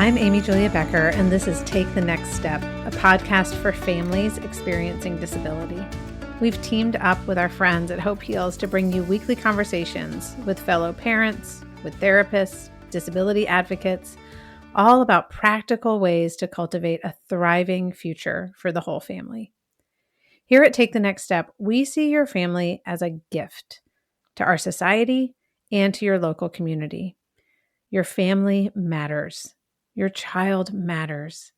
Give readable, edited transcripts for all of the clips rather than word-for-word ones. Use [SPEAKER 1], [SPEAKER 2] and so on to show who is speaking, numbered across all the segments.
[SPEAKER 1] I'm Amy Julia Becker, and this is Take the Next Step, a podcast for families experiencing disability. We've teamed up with our friends at Hope Heals to bring you weekly conversations with fellow parents, with therapists, disability advocates, all about practical ways to cultivate a thriving future for the whole family. Here at Take the Next Step, we see your family as a gift to our society and to your local community. Your family matters. Your child matters.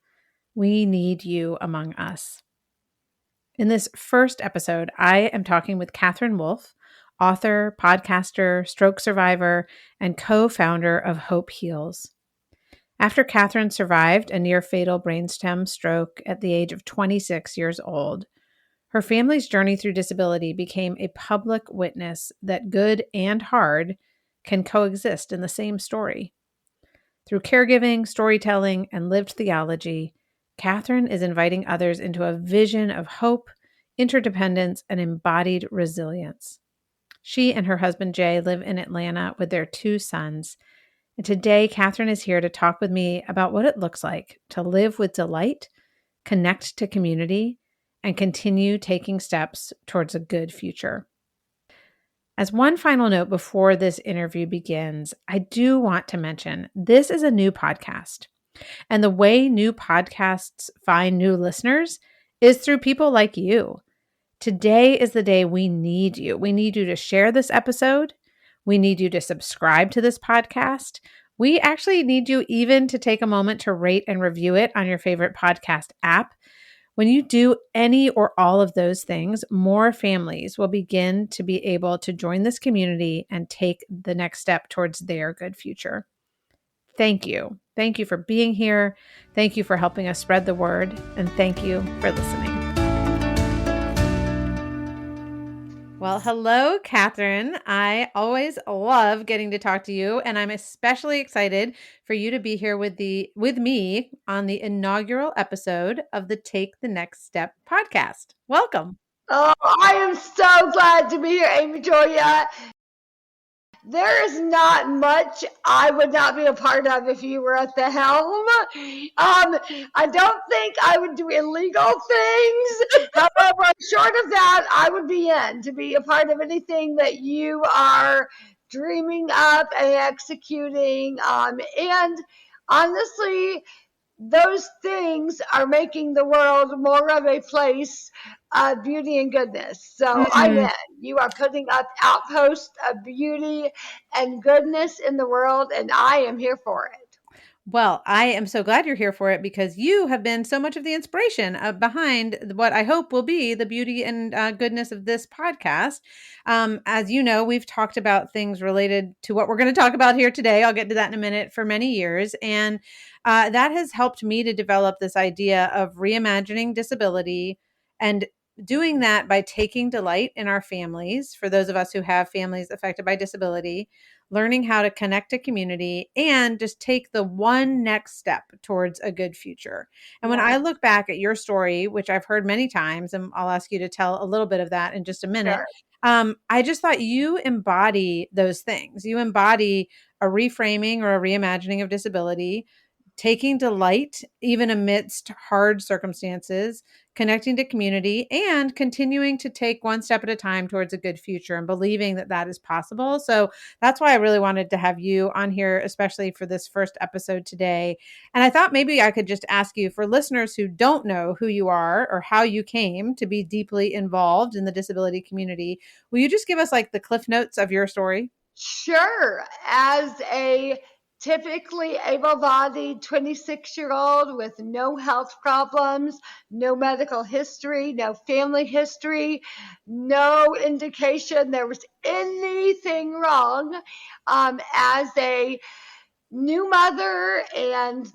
[SPEAKER 1] We need you among us. In this first episode, I am talking with Katherine Wolf, author, podcaster, stroke survivor, and co-founder of Hope Heals. After Katherine survived a near-fatal brainstem stroke at the age of 26 years old, her family's journey through disability became a public witness that good and hard can coexist in the same story. Through caregiving, storytelling, and lived theology, Katherine is inviting others into a vision of hope, interdependence, and embodied resilience. She and her husband Jay live in Atlanta with their 2 sons. And today, Katherine is here to talk with me about what it looks like to live with delight, connect to community, and continue taking steps towards a good future. As one final note before this interview begins, I do want to mention this is a new podcast. And the way new podcasts find new listeners is through people like you. Today is the day we need you. We need you to share this episode. We need you to subscribe to this podcast. We actually need you even to take a moment to rate and review it on your favorite podcast app. When you do any or all of those things, more families will begin to be able to join this community and take the next step towards their good future. Thank you. Thank you for being here. Thank you for helping us spread the word. And thank you for listening. Well, hello, Katherine. I always love getting to talk to you, and I'm especially excited for you to be here with me on the inaugural episode of the Take the Next Step podcast. Welcome.
[SPEAKER 2] Oh, I am so glad to be here, Amy Julia. There is not much I would not be a part of if you were at the helm. I don't think I would do illegal things. However, short of that, I would be in to be a part of anything that you are dreaming up and executing. And honestly, those things are making the world more of a place of beauty and goodness. So I'm in. You are putting up outposts of beauty and goodness in the world, and I am here for it.
[SPEAKER 1] Well, I am so glad you're here for it because you have been so much of the inspiration behind what I hope will be the beauty and goodness of this podcast. As you know, we've talked about things related to what we're going to talk about here today. I'll get to that in a minute for many years. And that has helped me to develop this idea of reimagining disability and doing that by taking delight in our families, for those of us who have families affected by disability, learning how to connect to community, and just take the one next step towards a good future. And when I look back at your story, which I've heard many times, and I'll ask you to tell a little bit of that in just a minute, I just thought you embody those things. You embody a reframing or a reimagining of disability, taking delight even amidst hard circumstances, connecting to community, and continuing to take one step at a time towards a good future and believing that that is possible. So that's why I really wanted to have you on here, especially for this first episode today. And I thought maybe I could just ask you, for listeners who don't know who you are or how you came to be deeply involved in the disability community, will you just give us like the cliff notes of your story?
[SPEAKER 2] Sure. As a typically able-bodied 26-year-old with no health problems, no medical history, no family history, no indication there was anything wrong. As a new mother and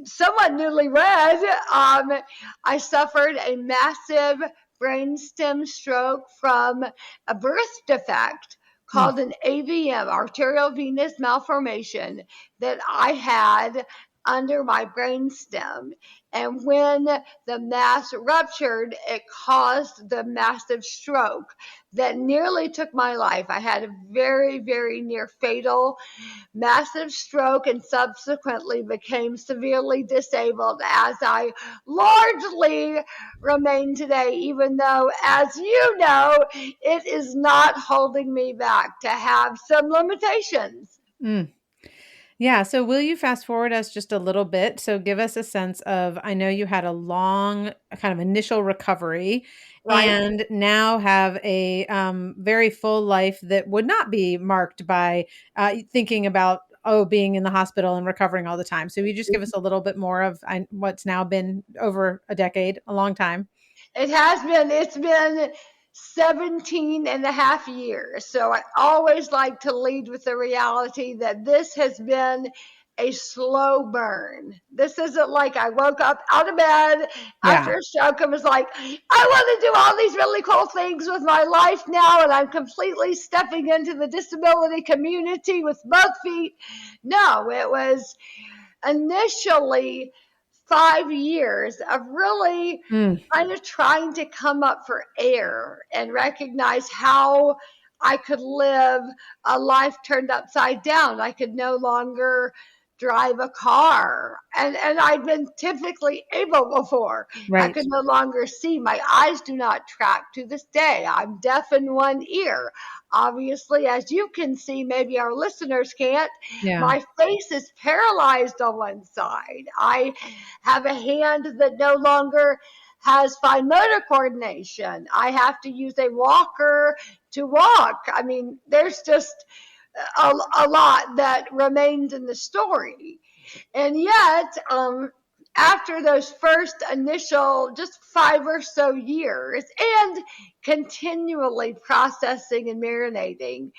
[SPEAKER 2] somewhat newlywed, I suffered a massive brainstem stroke from a birth defect called an AVM, arterial venous malformation, that I had under my brainstem. And when the mass ruptured, it caused the massive stroke that nearly took my life. I had a very, very near fatal massive stroke and subsequently became severely disabled, as I largely remain today, even though, as you know, it is not holding me back to have some limitations.
[SPEAKER 1] Mm. Yeah. So will you fast forward us just a little bit? So give us a sense of, I know you had a long kind of initial recovery
[SPEAKER 2] Right?
[SPEAKER 1] and now have a very full life that would not be marked by thinking about, oh, being in the hospital and recovering all the time. So you just give us a little bit more of what's now been over a decade, a long time.
[SPEAKER 2] It's been 17 and a half years. So I always like to lead with the reality that this has been a slow burn. This isn't like I woke up out of bed
[SPEAKER 1] Yeah.
[SPEAKER 2] after a stroke and was like, I want to do all these really cool things with my life now, and I'm completely stepping into the disability community with both feet. No, it was initially 5 years of really
[SPEAKER 1] Mm.
[SPEAKER 2] kind of trying to come up for air and recognize how I could live a life turned upside down. I could no longer drive a car. And I'd been typically able before. I
[SPEAKER 1] Right.
[SPEAKER 2] could no longer see. My eyes do not track to this day. I'm deaf in one ear. Obviously, as you can see, maybe our listeners can't.
[SPEAKER 1] Yeah.
[SPEAKER 2] My face is paralyzed on one side. I have a hand that no longer has fine motor coordination. I have to use a walker to walk. I mean, there's just a lot that remains in the story. And yet, after those first initial just 5 or so years and continually processing and marinating,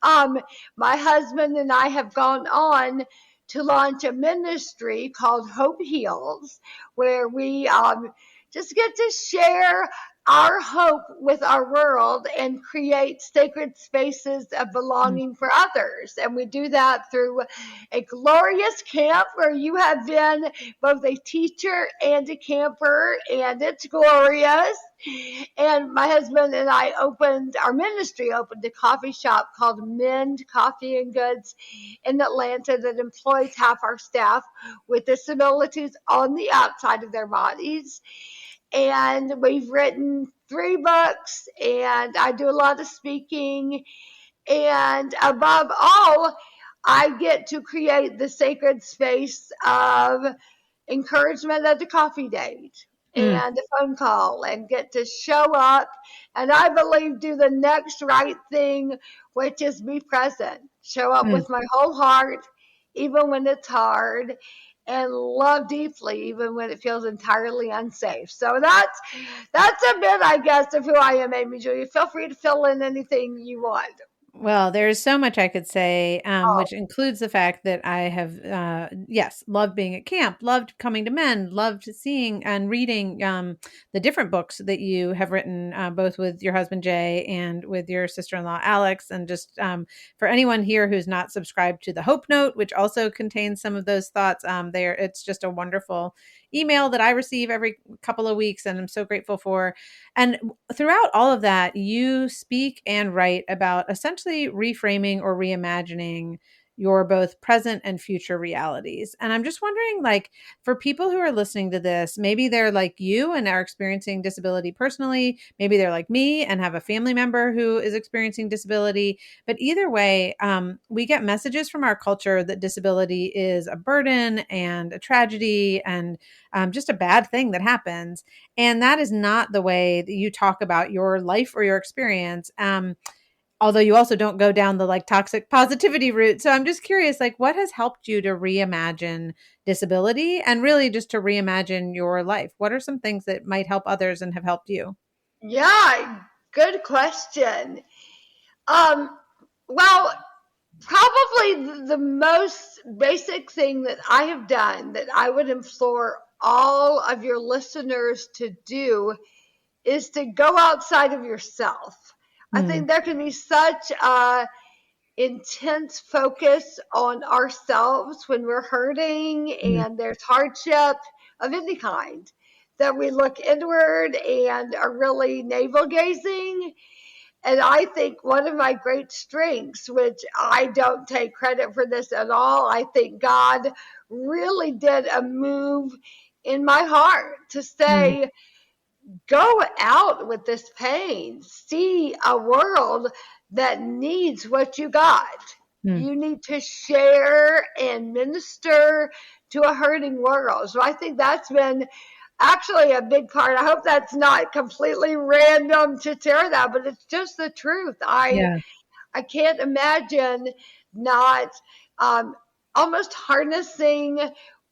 [SPEAKER 2] um, my husband and I have gone on to launch a ministry called Hope Heals, where we just get to share our hope with our world and create sacred spaces of
[SPEAKER 1] Mm.
[SPEAKER 2] belonging for others. And we do that through a glorious camp where you have been both a teacher and a camper, and it's glorious. And my husband and I our ministry opened a coffee shop called Mend Coffee and Goods in Atlanta that employs half our staff with disabilities on the outside of their bodies. And we've written 3 books, and I do a lot of speaking. And above all, I get to create the sacred space of encouragement at the coffee date
[SPEAKER 1] Mm.
[SPEAKER 2] and a phone call and get to show up and I believe do the next right thing, which is be present. Show up
[SPEAKER 1] Mm.
[SPEAKER 2] with my whole heart, even when it's hard, and love deeply, even when it feels entirely unsafe. So that's a bit, I guess, of who I am, Amy Julia. Feel free to fill in anything you want.
[SPEAKER 1] Well, there's so much I could say,
[SPEAKER 2] Oh,
[SPEAKER 1] which includes the fact that I have, yes, loved being at camp, loved coming to men, loved seeing and reading the different books that you have written, both with your husband Jay and with your sister-in-law Alex. And just for anyone here who's not subscribed to the Hope Note, which also contains some of those thoughts, there it's just a wonderful email that I receive every couple of weeks, and I'm so grateful for. And throughout all of that, you speak and write about essentially reframing or reimagining your both present and future realities. And I'm just wondering, like, for people who are listening to this, maybe they're like you and are experiencing disability personally. Maybe they're like me and have a family member who is experiencing disability. But either way, we get messages from our culture that disability is a burden and a tragedy and just a bad thing that happens. And that is not the way that you talk about your life or your experience. Although you also don't go down the like toxic positivity route. So I'm just curious, like, what has helped you to reimagine disability and really just to reimagine your life? What are some things that might help others and have helped you?
[SPEAKER 2] yeah, good question. Um, well, probably the most basic thing that I have done that I would implore all of your listeners to do is to go outside of yourself. I
[SPEAKER 1] Mm.
[SPEAKER 2] think there can be such a intense focus on ourselves when we're hurting
[SPEAKER 1] Mm.
[SPEAKER 2] and there's hardship. of any kind, that we look inward and are really navel gazing. And I think one of my great strengths, which I don't take credit for this at all, I think God really did a move in my heart to
[SPEAKER 1] Mm,
[SPEAKER 2] say, go out with this pain, see a world that needs what you got.
[SPEAKER 1] mm,
[SPEAKER 2] You need to share and minister to a hurting world. So I think that's been actually a big part. I hope that's not completely random to share that, but it's just the truth.
[SPEAKER 1] yeah.
[SPEAKER 2] I can't imagine not um, almost harnessing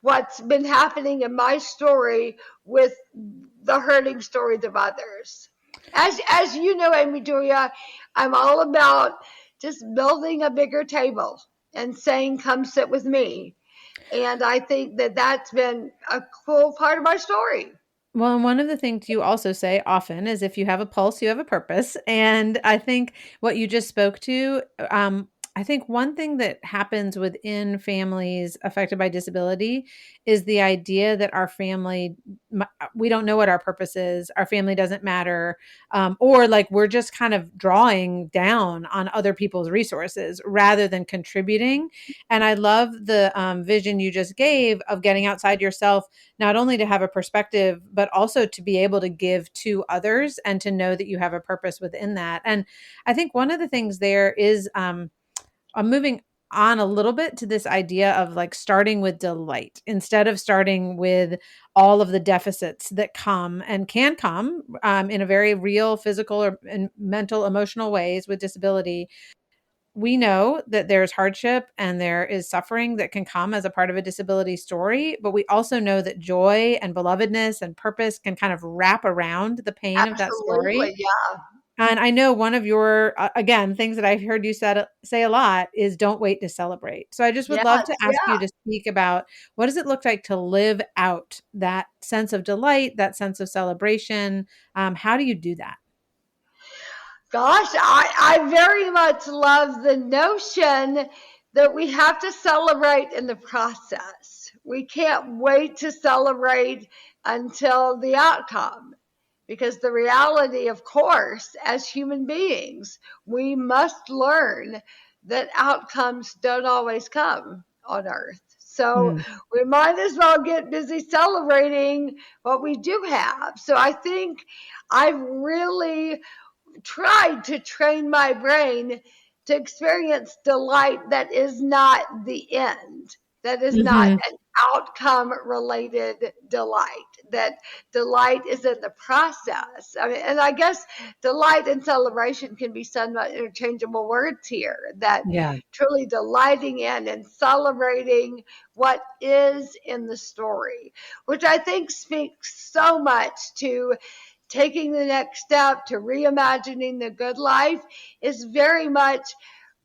[SPEAKER 2] what's been happening in my story with the hurting stories of others. As you know, Amy Julia, I'm all about just building a bigger table and saying, "Come sit with me." And I think that that's been a cool part of my story.
[SPEAKER 1] Well, and one of the things you also say often is if you have a pulse, you have a purpose. And I think what you just spoke to, I think one thing that happens within families affected by disability is the idea that our family, we don't know what our purpose is, our family doesn't matter, or like we're just kind of drawing down on other people's resources rather than contributing. And I love the vision you just gave of getting outside yourself, not only to have a perspective, but also to be able to give to others and to know that you have a purpose within that. And I think one of the things there is, I'm moving on a little bit to this idea of like starting with delight instead of starting with all of the deficits that come and can come in a very real physical or and mental, emotional ways with disability. We know that there's hardship and there is suffering that can come as a part of a disability story, but we also know that joy and belovedness and purpose can kind of wrap around the pain of that story.
[SPEAKER 2] Absolutely, yeah.
[SPEAKER 1] And I know one of your, again, things that I've heard you say a lot is don't wait to celebrate. So I just would
[SPEAKER 2] Yes,
[SPEAKER 1] love to ask
[SPEAKER 2] yeah.
[SPEAKER 1] you to speak about what does it look like to live out that sense of delight, that sense of celebration? How do you do that?
[SPEAKER 2] Gosh, I very much love the notion that we have to celebrate in the process. We can't wait to celebrate until the outcome. Because the reality, of course, as human beings, we must learn that outcomes don't always come on earth. So
[SPEAKER 1] Mm,
[SPEAKER 2] we might as well get busy celebrating what we do have. So I think I've really tried to train my brain to experience delight that is not the end, that is not
[SPEAKER 1] hmm
[SPEAKER 2] an outcome related delight, that delight is in the process. I mean, and I guess delight and celebration can be somewhat interchangeable words here, that
[SPEAKER 1] Yeah.
[SPEAKER 2] truly delighting in and celebrating what is in the story, which I think speaks so much to taking the next step to reimagining the good life is very much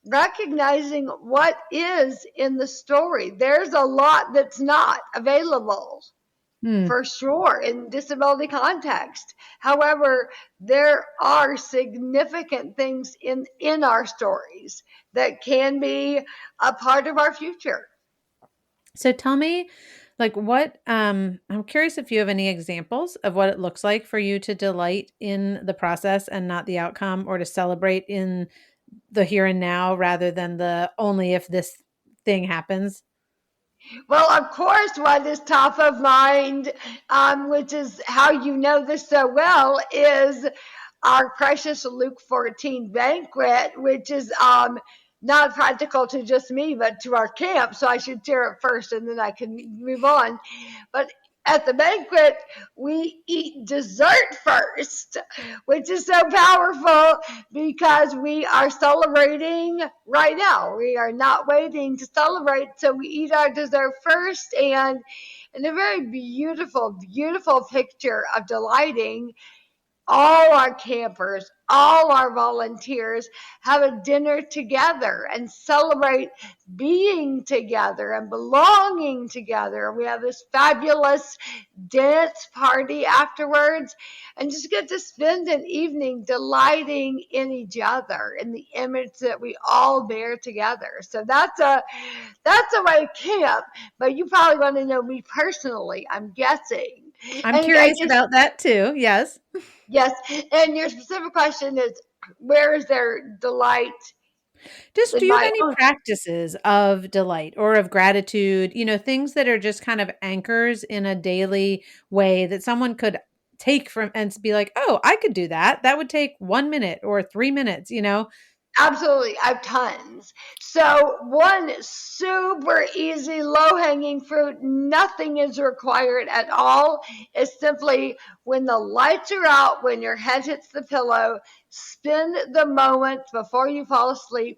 [SPEAKER 2] recognizing what is in the story. There's a lot that's not available
[SPEAKER 1] Mm.
[SPEAKER 2] for sure in disability context. However, there are significant things in our stories that can be a part of our future.
[SPEAKER 1] So tell me, like what I'm curious if you have any examples of what it looks like for you to delight in the process and not the outcome, or to celebrate in the here and now rather than the only if this thing happens.
[SPEAKER 2] Well, of course, what is top of mind, which is how you know this so well, is our precious Luke 14 banquet, which is not practical to just me, but to our camp. So I should share it first and then I can move on. But at the banquet, we eat dessert first, which is so powerful because we are celebrating right now. We are not waiting to celebrate. So we eat our dessert first, and in a very beautiful, beautiful picture of delighting, all our campers, all our volunteers have a dinner together and celebrate being together and belonging together. We have this fabulous dance party afterwards and just get to spend an evening delighting in each other, in the image that we all bear together. So that's a way to camp, but you probably want to know me personally, I'm guessing.
[SPEAKER 1] I'm
[SPEAKER 2] And I
[SPEAKER 1] curious
[SPEAKER 2] guess,
[SPEAKER 1] about that too. Yes.
[SPEAKER 2] yes, and your specific question is, where is their delight
[SPEAKER 1] Just do
[SPEAKER 2] in
[SPEAKER 1] you have
[SPEAKER 2] my
[SPEAKER 1] any
[SPEAKER 2] own?
[SPEAKER 1] practices of delight or of gratitude, things that are just kind of anchors in a daily way that someone could take from and be like, "Oh, I could do that. That would take 1 minute or 3 minutes," you know?
[SPEAKER 2] Absolutely, I have tons. So, one super easy, low hanging fruit, nothing is required at all, is simply when the lights are out, when your head hits the pillow, spend the moment before you fall asleep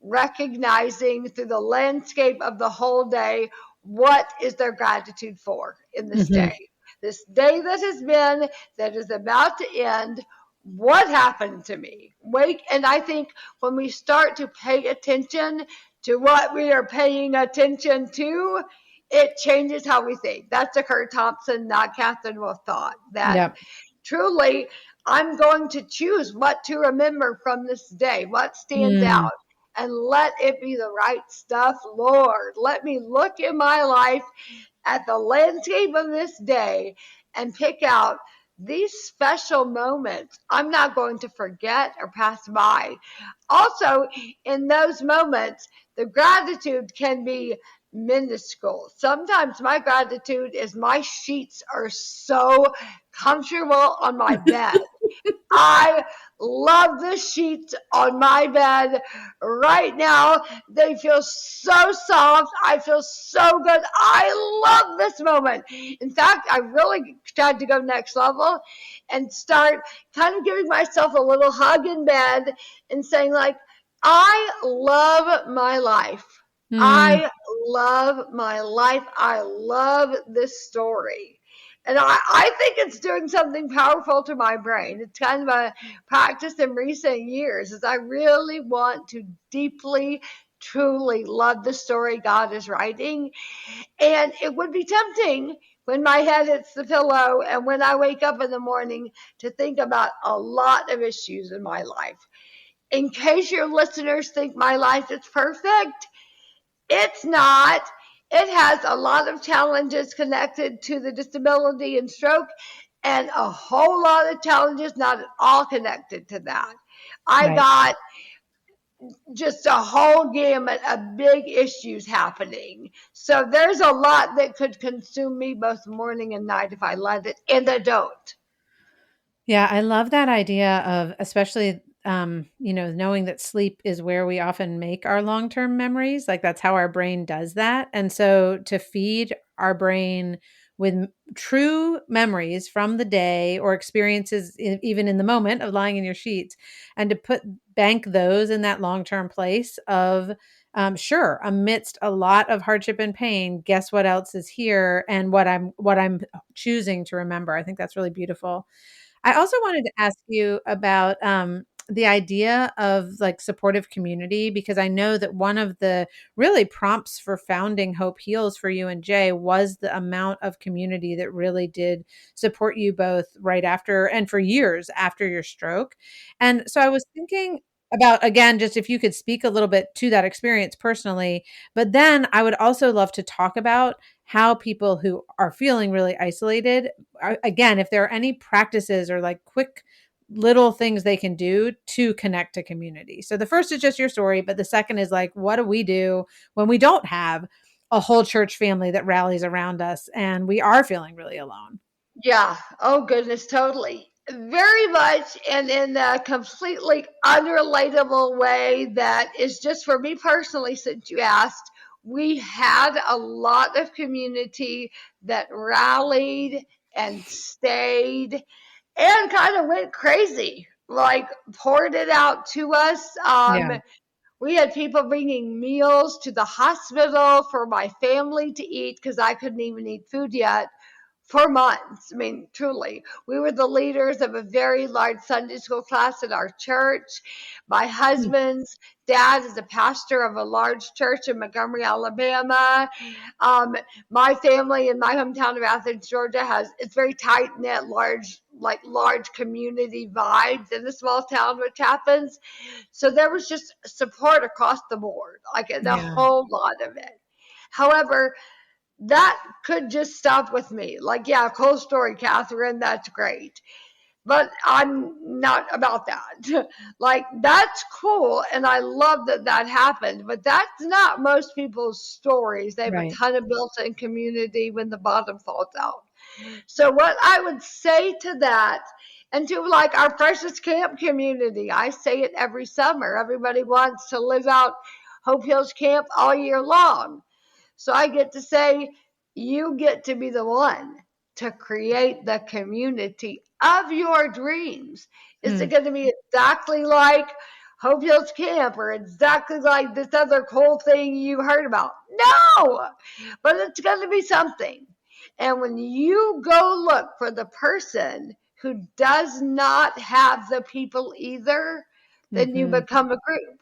[SPEAKER 2] recognizing through the landscape of the whole day what is their gratitude for in this
[SPEAKER 1] Mhm.
[SPEAKER 2] day. This day that has been, that is about to end, what happened to me? Wake, and I think when we start to pay attention to what we are paying attention to, it changes how we think. That's a Kurt Thompson, not Katherine Wolf thought. That
[SPEAKER 1] Yep.
[SPEAKER 2] truly, I'm going to choose what to remember from this day, what stands
[SPEAKER 1] Mm.
[SPEAKER 2] out, and let it be the right stuff. Lord, let me look in my life at the landscape of this day and pick out these special moments I'm not going to forget or pass by. Also, in those moments, the gratitude can be minuscule. Sometimes my gratitude is my sheets are so comfortable on my bed. I love the sheets on my bed right now. They feel so soft. I feel so good. I love this moment. In fact, I really tried to go next level and start kind of giving myself a little hug in bed and saying, like, I love my life.
[SPEAKER 1] Mm.
[SPEAKER 2] I love my life. I love this story. And I think it's doing something powerful to my brain. It's kind of a practice in recent years is I really want to deeply, truly love the story God is writing. And it would be tempting when my head hits the pillow and when I wake up in the morning to think about a lot of issues in my life. In case your listeners think my life is perfect, it's not. It has a lot of challenges connected to the disability and stroke, and a whole lot of challenges not at all connected to that. I
[SPEAKER 1] Right.
[SPEAKER 2] got just a whole gamut of big issues happening. So there's a lot that could consume me both morning and night if I let it, and I don't.
[SPEAKER 1] Yeah, I love that idea of especially knowing that sleep is where we often make our long-term memories. Like that's how our brain does that. And so to feed our brain with true memories from the day or experiences even in the moment of lying in your sheets and to put bank those in that long-term place of sure, amidst a lot of hardship and pain, guess what else is here and what I'm choosing to remember. I think that's really beautiful. I also wanted to ask you about the idea of like supportive community, because I know that one of the really prompts for founding Hope Heals for you and Jay was the amount of community that really did support you both right after and for years after your stroke. And so I was thinking about, again, just if you could speak a little bit to that experience personally, but then I would also love to talk about how people who are feeling really isolated again, if there are any practices or like quick little things they can do to connect to community. So the first is just your story, but the second is like, what do we do when we don't have a whole church family that rallies around us and we are feeling really alone?
[SPEAKER 2] Yeah. Oh, goodness, totally. Very much, and in a completely unrelatable way that is just for me personally, since you asked, we had a lot of community that rallied and stayed and kind of went crazy, like poured it out to us.
[SPEAKER 1] Yeah.
[SPEAKER 2] We had people bringing meals to the hospital for my family to eat because I couldn't even eat food yet for months. I mean, truly, we were the leaders of a very large Sunday school class at our church. My
[SPEAKER 1] Hmm.
[SPEAKER 2] husband's dad is a pastor of a large church in Montgomery, Alabama. Um, my family in my hometown of Athens, Georgia, it's very tight knit, large community vibes in a small town, which happens. So there was just support across the board, like the
[SPEAKER 1] Yeah.
[SPEAKER 2] whole lot of it. However, that could just stop with me. Like, yeah, cool story, Catherine. That's great. But I'm not about that. Like, that's cool. And I love that that happened. But that's not most people's stories. They have a
[SPEAKER 1] Right.
[SPEAKER 2] ton of built in community when the bottom falls out. So, what I would say to that, and to like our precious camp community, I say it every summer. Everybody wants to live out Hope Hills Camp all year long. So I get to say, you get to be the one to create the community of your dreams. Is
[SPEAKER 1] Hmm.
[SPEAKER 2] it going to be exactly like Hope Hills Camp or exactly like this other cool thing you heard about? No, but it's going to be something. And when you go look for the person who does not have the people either, then you
[SPEAKER 1] Hmm.
[SPEAKER 2] become a group.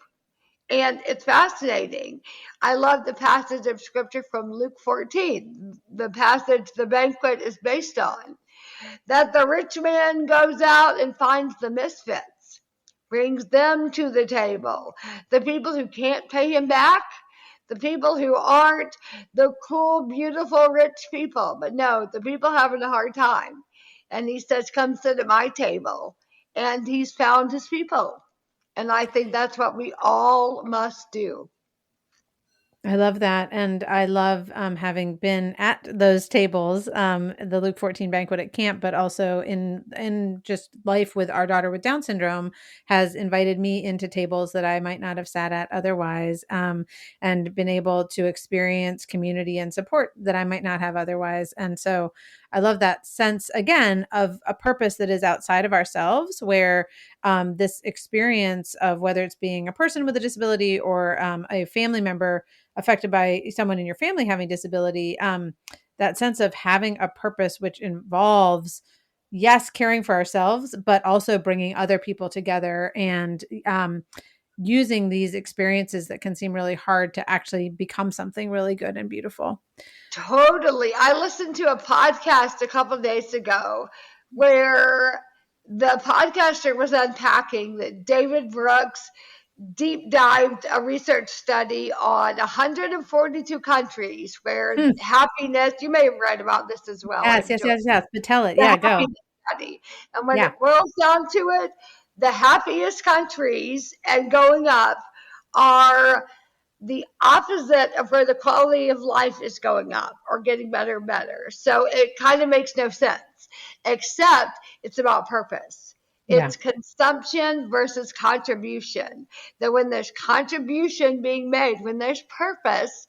[SPEAKER 2] And it's fascinating. I love the passage of scripture from Luke 14, the passage the banquet is based on, that the rich man goes out and finds the misfits, brings them to the table, the people who can't pay him back, the people who aren't the cool, beautiful, rich people, but no, the people having a hard time. And he says, come sit at my table. And he's found his people. And I think that's what we all must do.
[SPEAKER 1] I love that, and I love, having been at those tables, the Luke 14 banquet at camp, but also in just life with our daughter with Down syndrome has invited me into tables that I might not have sat at otherwise, and been able to experience community and support that I might not have otherwise. And so I love that sense again of a purpose that is outside of ourselves, where this experience of whether it's being a person with a disability or a family member affected by someone in your family having disability, that sense of having a purpose, which involves, yes, caring for ourselves, but also bringing other people together and using these experiences that can seem really hard to actually become something really good and beautiful.
[SPEAKER 2] Totally. I listened to a podcast a couple of days ago where the podcaster was unpacking that David Brooks deep dived a research study on 142 countries where
[SPEAKER 1] Hmm.
[SPEAKER 2] happiness, you may have read about this as well,
[SPEAKER 1] Yes,
[SPEAKER 2] I'm
[SPEAKER 1] yes,
[SPEAKER 2] sure,
[SPEAKER 1] yes, yes. But tell it.
[SPEAKER 2] the
[SPEAKER 1] Yeah, go.
[SPEAKER 2] happiness study. And when
[SPEAKER 1] Yeah.
[SPEAKER 2] it boils down to it, the happiest countries and going up are the opposite of where the quality of life is going up or getting better and better. So it kind of makes no sense, except it's about purpose.
[SPEAKER 1] Yeah.
[SPEAKER 2] It's consumption versus contribution. That when there's contribution being made, when there's purpose,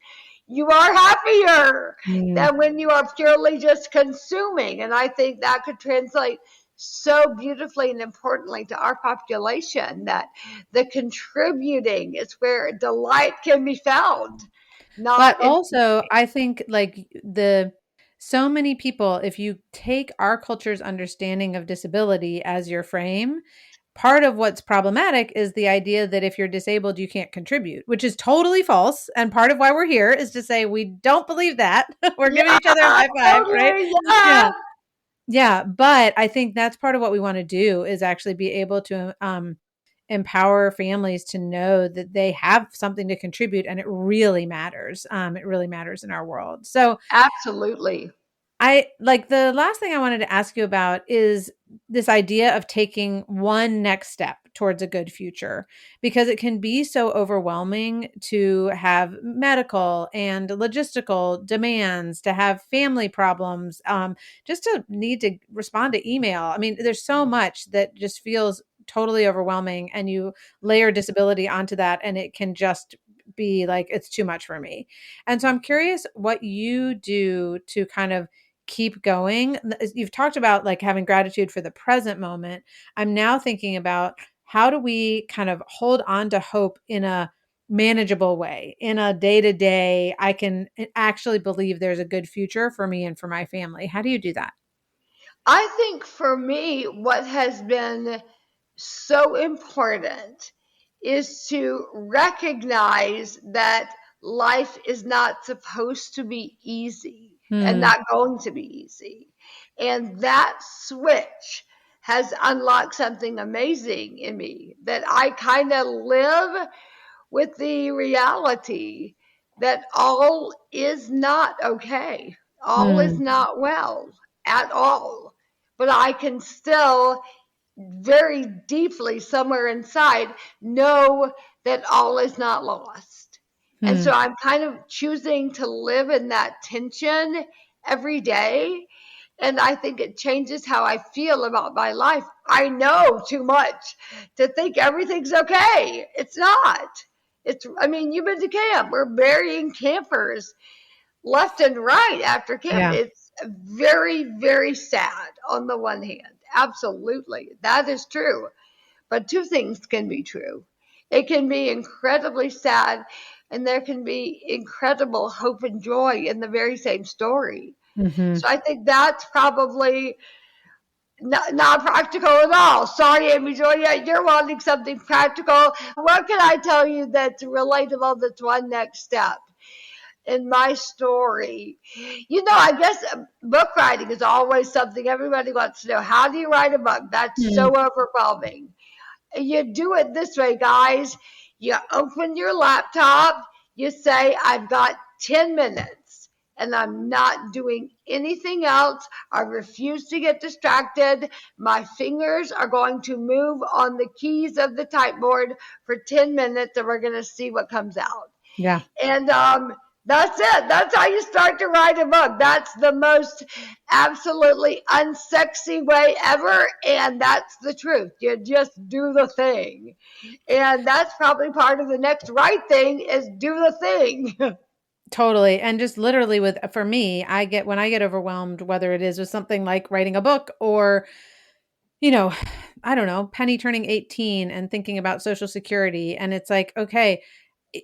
[SPEAKER 2] you are happier
[SPEAKER 1] Mm.
[SPEAKER 2] than when you are purely just consuming. And I think that could translate so beautifully and importantly to our population that the contributing is where delight can be found,
[SPEAKER 1] But
[SPEAKER 2] not in.
[SPEAKER 1] also, I think like so many people, if you take our culture's understanding of disability as your frame, part of what's problematic is the idea that if you're disabled, you can't contribute, which is totally false. And part of why we're here is to say we don't believe that. We're giving
[SPEAKER 2] Yeah,
[SPEAKER 1] each other a high five, right?
[SPEAKER 2] totally.
[SPEAKER 1] Yeah.
[SPEAKER 2] Yeah.
[SPEAKER 1] Yeah. But I think that's part of what we want to do is actually be able to empower families to know that they have something to contribute and it really matters. It really matters in our world. So
[SPEAKER 2] Absolutely.
[SPEAKER 1] I like the last thing I wanted to ask you about is this idea of taking one next step towards a good future, because it can be so overwhelming to have medical and logistical demands, to have family problems, just to need to respond to email. I mean, there's so much that just feels totally overwhelming, and you layer disability onto that, and it can just be like, it's too much for me. And so I'm curious what you do to kind of keep going. You've talked about like having gratitude for the present moment. I'm now thinking about how do we kind of hold on to hope in a manageable way, in a day-to-day, I can actually believe there's a good future for me and for my family? How do you do that?
[SPEAKER 2] I think for me, what has been so important is to recognize that life is not supposed to be easy and
[SPEAKER 1] Hmm.
[SPEAKER 2] not going to be easy. And that switch has unlocked something amazing in me, that I kind of live with the reality that all is not okay. All is
[SPEAKER 1] Hmm.
[SPEAKER 2] not well at all. But I can still very deeply somewhere inside know that all is not lost. And
[SPEAKER 1] Hmm.
[SPEAKER 2] so I'm kind of choosing to live in that tension every day. And I think it changes how I feel about my life. I know too much to think everything's okay. It's not. I mean, you've been to camp. We're burying campers left and right after camp.
[SPEAKER 1] Yeah.
[SPEAKER 2] It's very, very sad on the one hand. Absolutely. That is true. But two things can be true. It can be incredibly sad, and there can be incredible hope and joy in the very same story.
[SPEAKER 1] Hmm.
[SPEAKER 2] So I think that's probably not practical at all. Sorry, Amy Julia, you're wanting something practical. What can I tell you that's relatable? That's one next step in my story. I guess book writing is always something everybody wants to know. How do you write a book? That's
[SPEAKER 1] Hmm.
[SPEAKER 2] so overwhelming. You do it this way, guys. You open your laptop, you say, I've got 10 minutes and I'm not doing anything else. I refuse to get distracted. My fingers are going to move on the keys of the typeboard for 10 minutes and we're going to see what comes out.
[SPEAKER 1] Yeah.
[SPEAKER 2] And that's it. That's how you start to write a book. That's the most absolutely unsexy way ever. And that's the truth. You just do the thing. And that's probably part of the next right thing is do the thing.
[SPEAKER 1] Totally. And just literally for me, when I get overwhelmed, whether it is with something like writing a book or, you know, I don't know, Penny turning 18 and thinking about Social Security. And it's like, okay,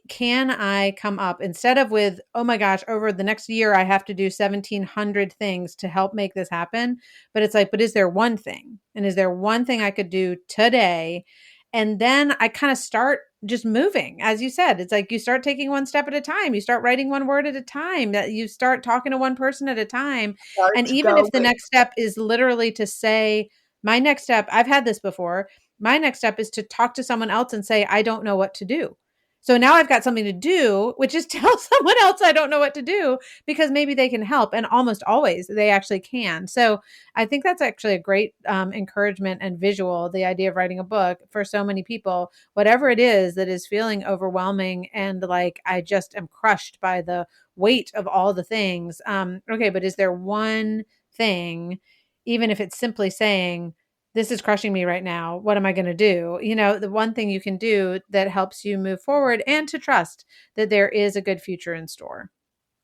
[SPEAKER 1] can I come up instead of with, oh my gosh, over the next year, I have to do 1,700 things to help make this happen. But it's like, but is there one thing? And is there one thing I could do today? And then I kind of start just moving. As you said, it's like you start taking one step at a time. You start writing one word at a time, that you start talking to one person at a time. And
[SPEAKER 2] Start
[SPEAKER 1] even if the
[SPEAKER 2] going.
[SPEAKER 1] next step is literally to say, my next step, I've had this before. My next step is to talk to someone else and say, I don't know what to do. So now I've got something to do, which is tell someone else I don't know what to do, because maybe they can help. And almost always they actually can. So I think that's actually a great encouragement and visual, the idea of writing a book for so many people, whatever it is that is feeling overwhelming and like I just am crushed by the weight of all the things. Okay, but is there one thing, even if it's simply saying, this is crushing me right now. What am I going to do? The one thing you can do that helps you move forward and to trust that there is a good future in store.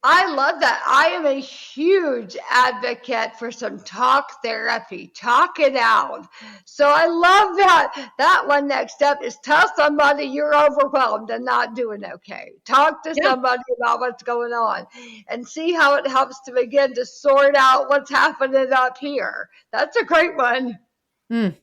[SPEAKER 2] I love that. I am a huge advocate for some talk therapy. Talk it out. So I love that. That one next step is tell somebody you're overwhelmed and not doing okay. Talk to
[SPEAKER 1] Yeah.
[SPEAKER 2] somebody about what's going on and see how it helps to begin to sort out what's happening up here. That's a great one.
[SPEAKER 1] Mm.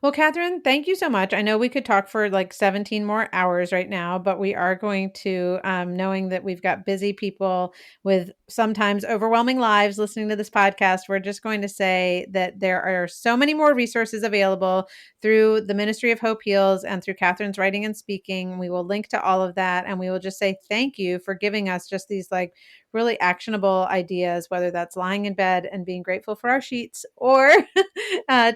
[SPEAKER 1] Well, Katherine, thank you so much. I know we could talk for like 17 more hours right now, but we are going to, knowing that we've got busy people with sometimes overwhelming lives listening to this podcast, we're just going to say that there are so many more resources available through the Ministry of Hope Heals and through Katherine's writing and speaking. We will link to all of that. And we will just say thank you for giving us just these like really actionable ideas, whether that's lying in bed and being grateful for our sheets or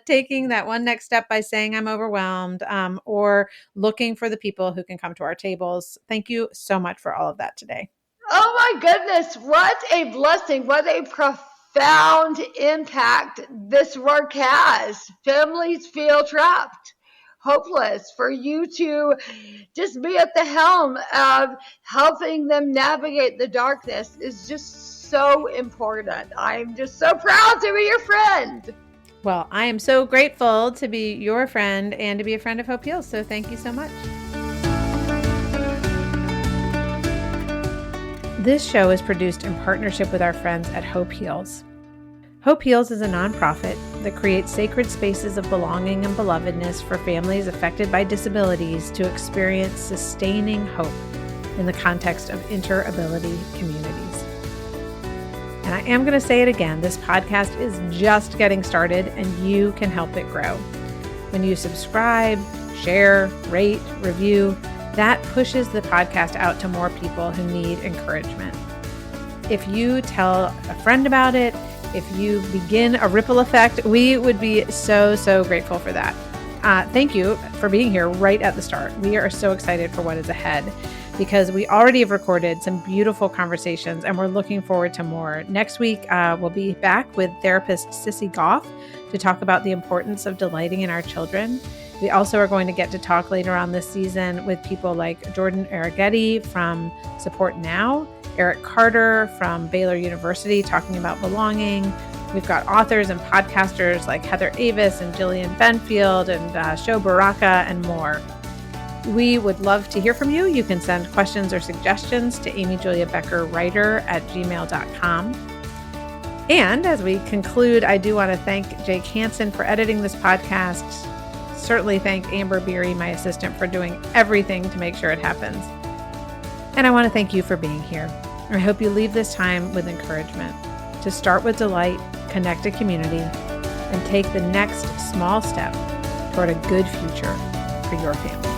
[SPEAKER 1] taking that one next step by saying I'm overwhelmed, or looking for the people who can come to our tables. Thank you so much for all of that today.
[SPEAKER 2] Oh my goodness, what a blessing. What a profound impact this work has. Families feel trapped, hopeless. For you to just be at the helm of helping them navigate the darkness is just so important. I'm just so proud to be your friend.
[SPEAKER 1] Well, I am so grateful to be your friend and to be a friend of Hope Heals. So thank you so much. This show is produced in partnership with our friends at Hope Heals. Hope Heals is a nonprofit that creates sacred spaces of belonging and belovedness for families affected by disabilities to experience sustaining hope in the context of inter-ability communities. And I am going to say it again, this podcast is just getting started and you can help it grow. When you subscribe, share, rate, review, that pushes the podcast out to more people who need encouragement. If you tell a friend about it, if you begin a ripple effect, we would be so grateful for that. Thank you for being here right at the start. We are so excited for what is ahead because we already have recorded some beautiful conversations and we're looking forward to more. Next week, we'll be back with therapist Sissy Goff to talk about the importance of delighting in our children. We also are going to get to talk later on this season with people like Jordan Arrighetti from Support Now, Eric Carter from Baylor University talking about belonging. We've got authors and podcasters like Heather Avis and Jillian Benfield and Sho Baraka and more. We would love to hear from you. You can send questions or suggestions to amyjuliabeckerwriter@gmail.com. And as we conclude, I do want to thank Jake Hansen for editing this podcast. Certainly thank Amber Beery, my assistant, for doing everything to make sure it happens. And I want to thank you for being here. I hope you leave this time with encouragement to start with delight, connect to community, and take the next small step toward a good future for your family.